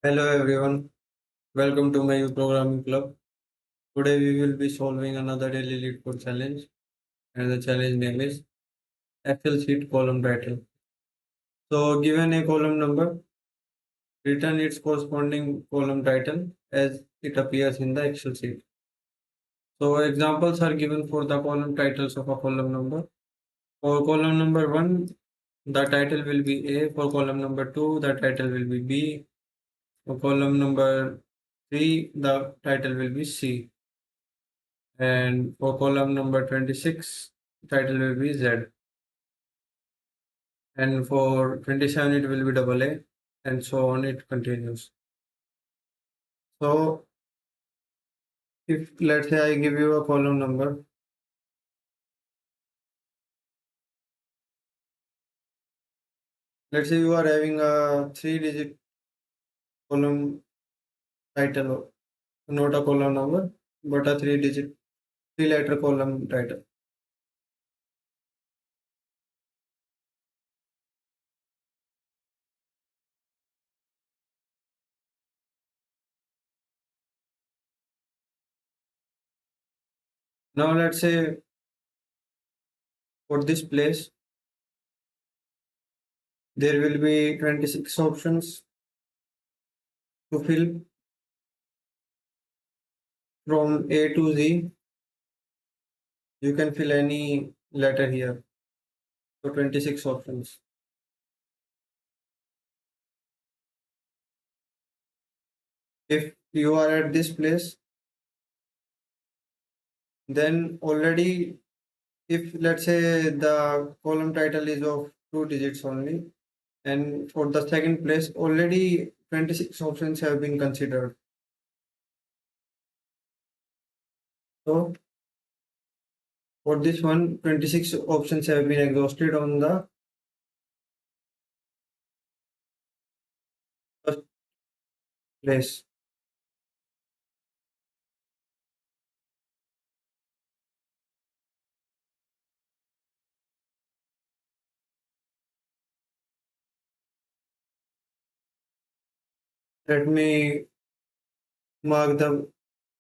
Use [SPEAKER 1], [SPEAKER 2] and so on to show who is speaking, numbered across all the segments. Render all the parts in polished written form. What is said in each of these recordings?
[SPEAKER 1] Hello everyone, welcome to my programming club. Today we will be solving another daily lead code challenge, and the challenge name is Excel sheet column title. So given a column number, return its corresponding column title as it appears in the Excel sheet. So examples are given for the column titles of a column number. For column number 1, the title will be A. For column number 2, the title will be B. For column number 3, the title will be C. And for column number 26, title will be Z. And for 27, it will be double A, and so on, it continues. So if let's say I give you a column number, let's say you are having a 3-digit column title, not a column number, but a 3-digit, 3-letter column title. Now let's say for this place, there will be 26 options to fill from A to Z. You can fill any letter here. So 26 options. If you are at this place, then already, if let's say the column title is of 2 digits only, and for the second place, already 26 options have been considered. So for this one, 26 options have been exhausted on the first place. Let me mark the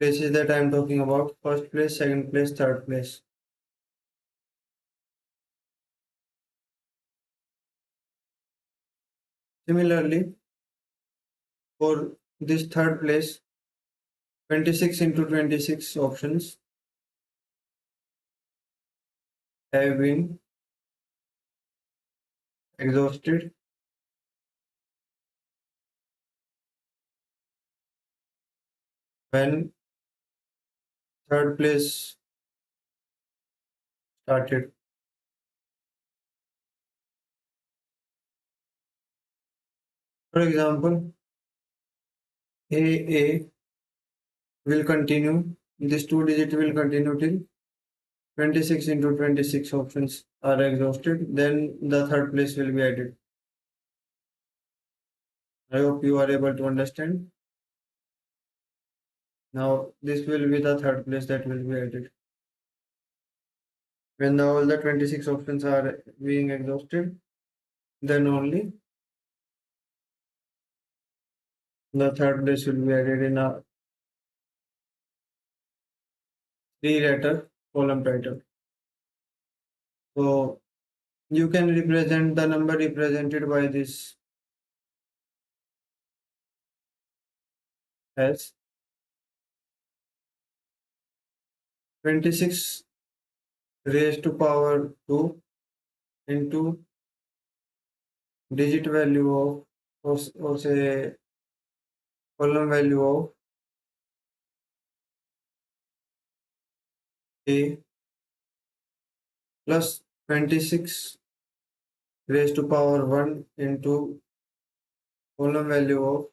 [SPEAKER 1] places that I am talking about: first place, second place, third place. Similarly, for this third place, 26 into 26 options have been exhausted when third place started. For example, AA will continue, this 2-digit will continue till 26 into 26 options are exhausted, then the third place will be added. I hope you are able to understand. Now, this will be the third place that will be added. When all the 26 options are being exhausted, then only the third place will be added in a 3-letter column title. So you can represent the number represented by this as 26 raised to power 2 into digit value of, or say column value of A plus 26 raised to power 1 into column value of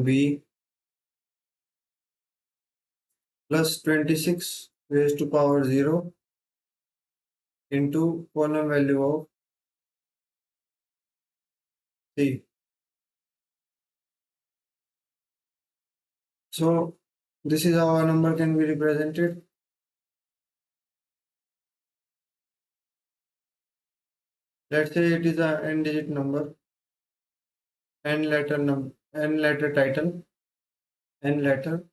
[SPEAKER 1] B plus 26 raised to power 0 into column value of C. So this is how a number can be represented. Let's say it is a n-digit number. n letter title, n letter,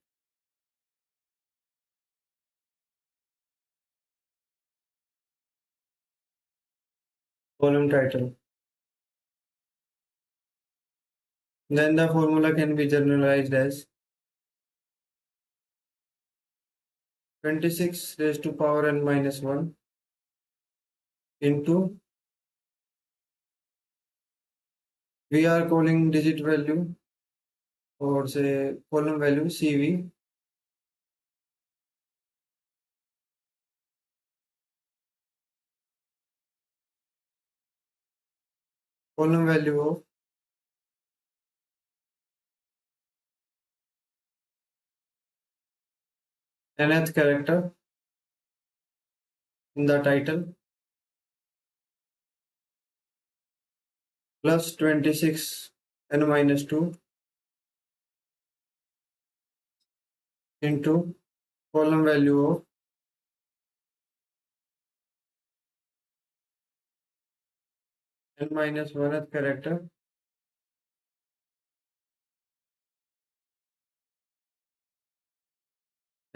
[SPEAKER 1] column title. Then the formula can be generalized as 26 raised to power n minus 1 into, we are calling digit value or say column value CV, column value of nth character in the title plus 26 n minus 2 into column value of n minus 1th character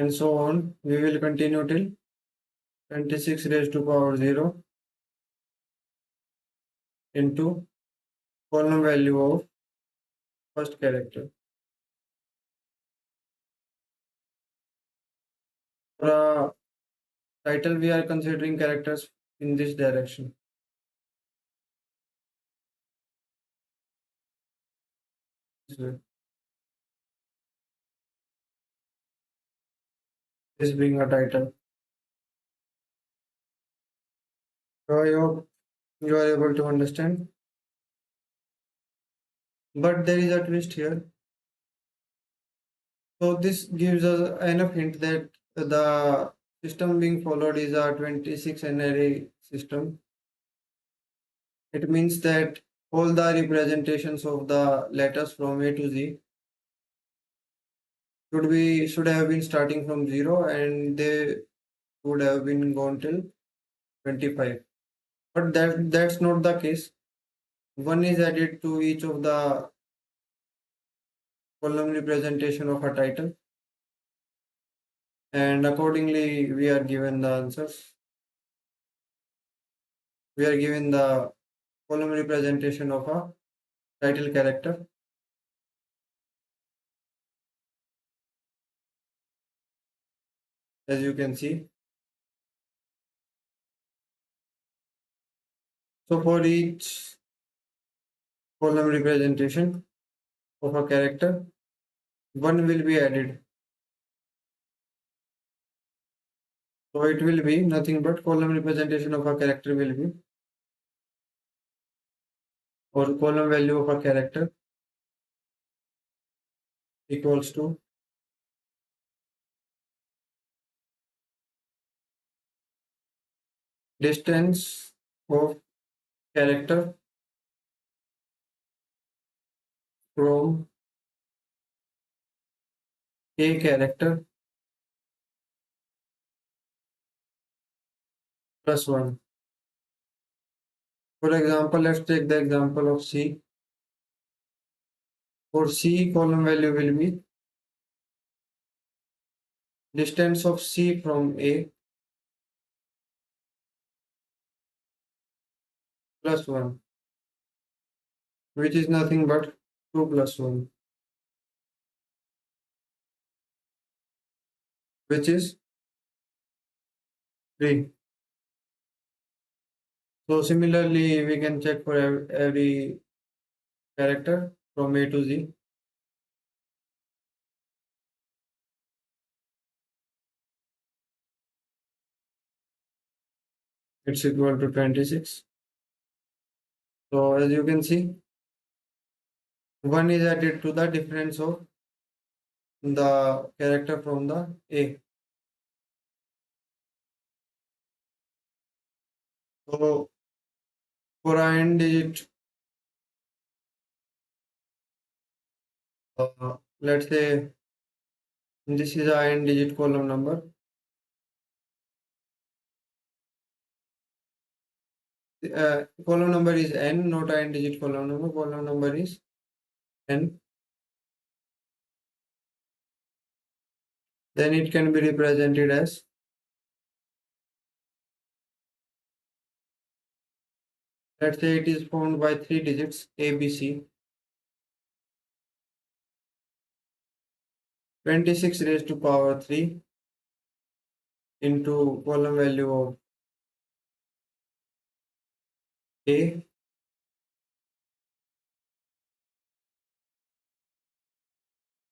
[SPEAKER 1] and so on. We will continue till 26 raised to power 0 into column value of first character. For title, we are considering characters in this direction. This being a title. So I hope you are able to understand. But there is a twist here. So this gives us enough hint that the system being followed is a 26 n array system. It means that all the representations of the letters from A to Z should have been starting from 0 and they would have been gone till 25. But that's not the case. One is added to each of the column representation of a title, and accordingly we are given the answers. We are given the column representation of a title character, as you can see. So for each column representation of a character, one will be added. So it will be nothing but column representation of a character will be, or column value of a character equals to distance of character from a character plus 1. For example, let's take the example of C. For C, column value will be distance of C from A plus 1, which is nothing but 2 plus 1, which is 3. So similarly, we can check for every character from A to Z. It's equal to 26. So as you can see, 1 is added to the difference of the character from the A. So for a n digit, let's say this is a n digit column number. Column number is n, not a n digit column number. Column number is n, then it can be represented as, let's say it is formed by three digits ABC, 26 raised to power 3 into column value of A,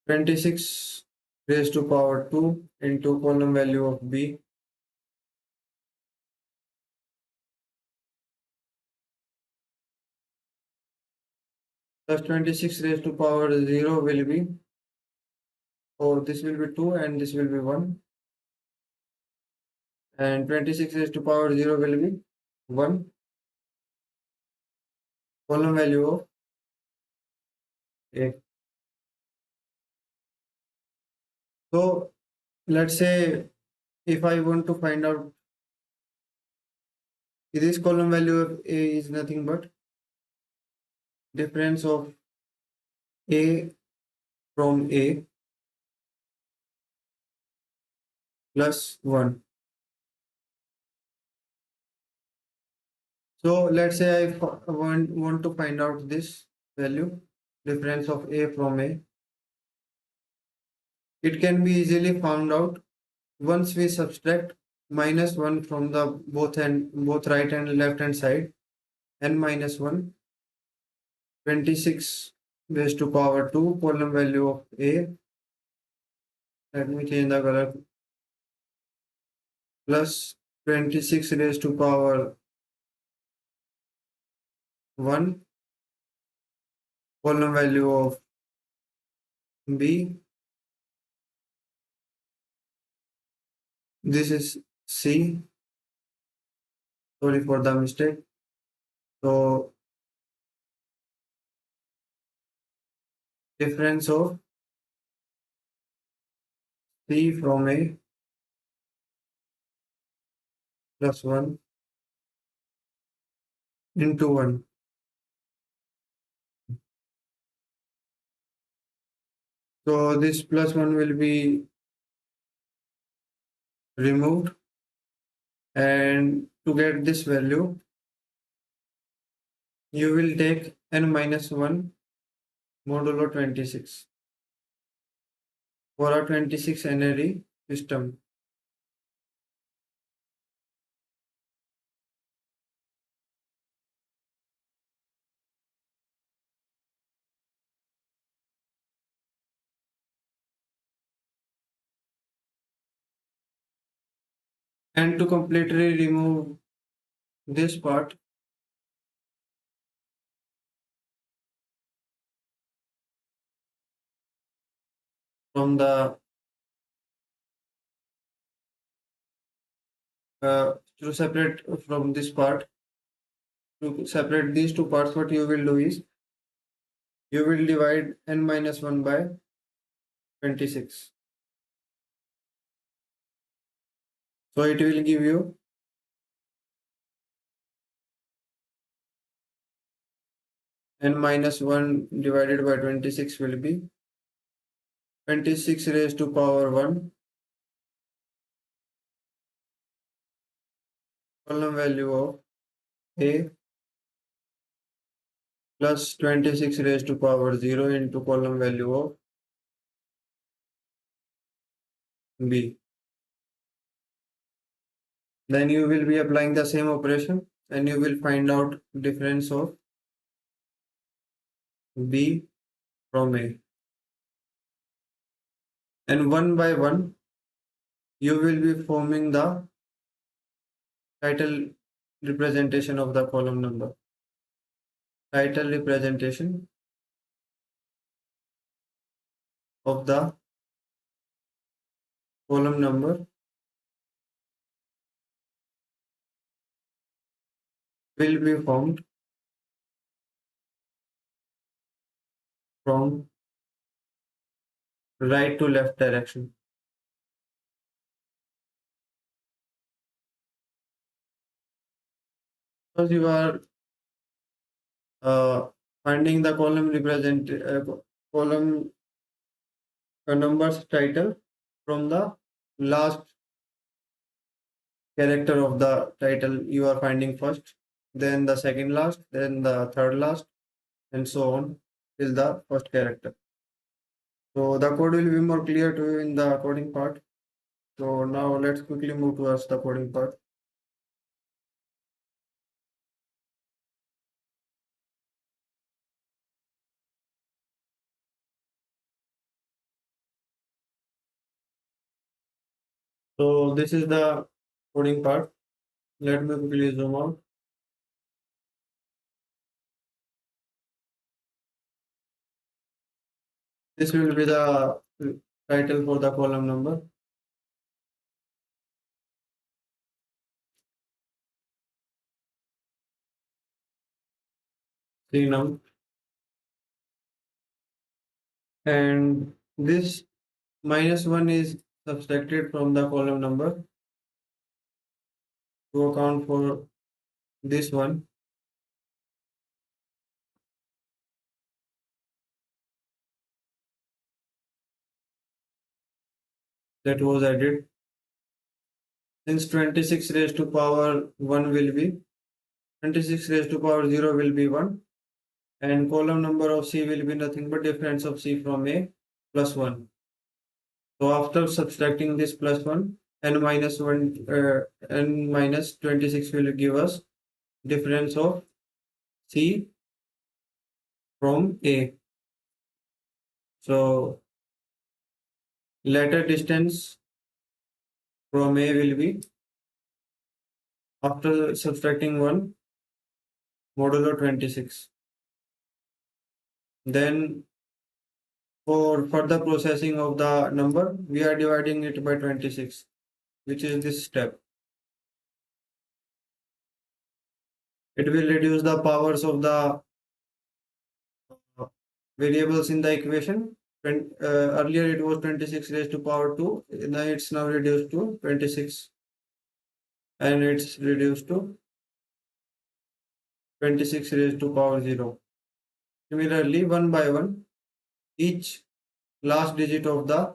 [SPEAKER 1] 26 raised to power 2 into column value of B, plus 26 raised to power 0 will be, oh, this will be 2 and this will be 1, and 26 raised to power 0 will be 1, column value of A. So let's say if I want to find out this column value of A is nothing but difference of A from A plus 1. So let's say I want to find out this value, difference of A from A. It can be easily found out once we subtract -1 from the both right and left hand side, n minus 1, 26 raised to power 2, column value of A, let me change the color, plus 26 raised to power 1, column value of B, this is C, sorry for the mistake. So difference of C from A plus 1 into 1. So this plus 1 will be removed, and to get this value you will take n minus 1 modulo 26 for a 26 n-ary system. And to completely remove this part, from the to separate from this part, to separate these two parts, what you will do is you will divide n minus 1 by 26. So it will give you n minus 1 divided by 26 will be 26 raised to power 1, column value of A, plus 26 raised to power 0 into column value of B. Then you will be applying the same operation and you will find out difference of B from A. And one by one, you will be forming the title representation of the column number. Title representation of the column number will be formed from right to left direction. Because you are finding the column column numbers title from the last character of the title you are finding first, then the second last, then the third last, and so on till the first character. So the code will be more clear to you in the coding part. So now let's quickly move towards the coding part. So this is the coding part. Let me quickly zoom out. This will be the title for the column number. See now. And this -1 is subtracted from the column number to account for this one. That was added. Since 26 raised to power 1 will be 26 raised to power 0 will be 1, and column number of C will be nothing but difference of C from A plus 1. So after subtracting this plus 1, n minus 1 n minus 26 will give us difference of C from A. So latter distance from A will be, after subtracting 1, modulo 26. Then for further processing of the number, we are dividing it by 26, which is this step. It will reduce the powers of the variables in the equation. Earlier it was 26 raised to power 2, now it's now reduced to 26, and it's reduced to 26 raised to power 0. Similarly, one by one, each last digit of the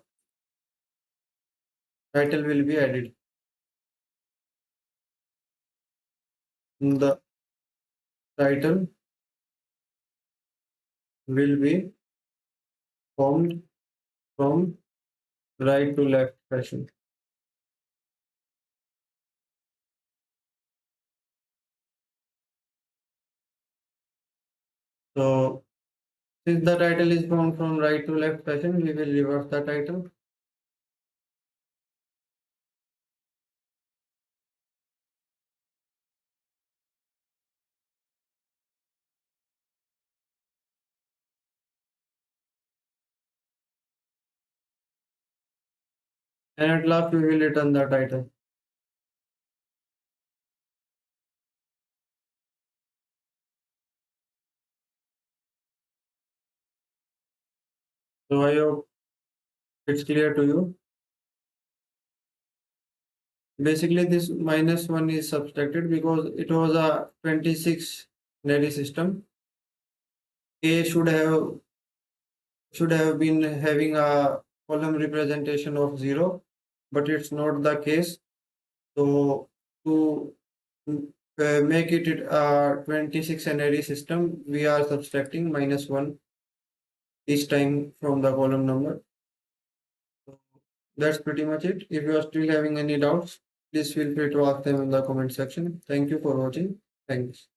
[SPEAKER 1] title will be added. The title will be formed from right to left fashion. So since the title is formed from right to left fashion, we will reverse the title. And at last we will return the title. So I hope it's clear to you. Basically, this -1 is subtracted because it was a 26 nary system. A should have been having a column representation of 0, but it's not the case. So to make it a 26 nary system, we are subtracting -1 each time from the column number. So that's pretty much it. If you are still having any doubts, please feel free to ask them in the comment section. Thank you for watching. Thanks.